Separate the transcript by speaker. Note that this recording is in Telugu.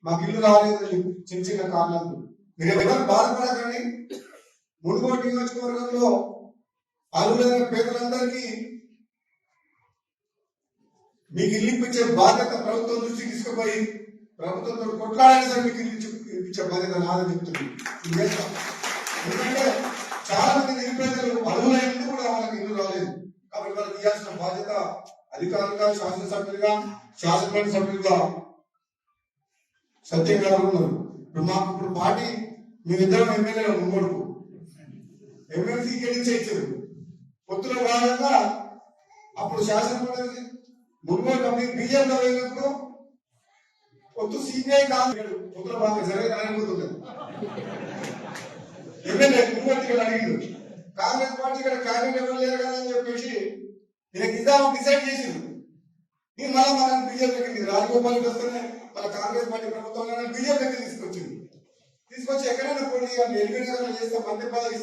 Speaker 1: మాకు ఇల్లు రాలేదు చిన్న చిన్న కారణాలు. మీరు ఎవరు బాధపడకండి. మునుగోడు నియోజకవర్గంలో అర్హులైన పేదలందరికీ మీకు ఇల్లు ఇప్పించే బాధ్యత ప్రభుత్వం దృష్టికి తీసుకుపోయి ప్రభుత్వంతో కొట్లాడని సార్ మీకు ఇల్లు ఇప్పించే బాధ్యత నాదని చెప్తుంది. ఎందుకంటే చాలా మంది నిరుపేదలు అర్హులైన కూడా వాళ్ళకి ఇల్లు రాలేదు. కాబట్టి వాళ్ళకి ఇవ్వాల్సిన బాధ్యత అధికారులుగా, శాసనసభ్యులుగా, శాసనమండలి సభ్యులుగా సత్యం గారు ఉన్నారు. ఇప్పుడు మాకు ఇప్పుడు పార్టీ మేమిద్దరం ఎమ్మెల్యేలు ముమ్మడుకు ఎమ్మెల్సీ ఇచ్చారు. పొత్తులో భాగంగా అప్పుడు శాసనమండలి మున్గోడు కంపెనీ బీజేపీలో వెళ్ళినప్పుడు పొత్తు సిపిఐ కాదు పొత్తుల భాగంగా సరైన అనిపోతుంది. ఎమ్మెల్యే మున్గోడు అడిగిండు కాంగ్రెస్ పార్టీ ఇక్కడ క్యాబినెట్ ఎవరు లేరు కదా అని చెప్పేసి నేను ఇద్దామని డిసైడ్ చేసింది. నేను మళ్ళీ మన బీజేపీకి రాజగోపాల్కి వస్తేనే మన కాంగ్రెస్ పార్టీ ప్రభుత్వంలో బీజేపీకి తీసుకొచ్చింది. తీసుకొచ్చి ఎక్కడైనా పోటీ ఎలిమినేట్ చేస్తే మంత్రి పదవి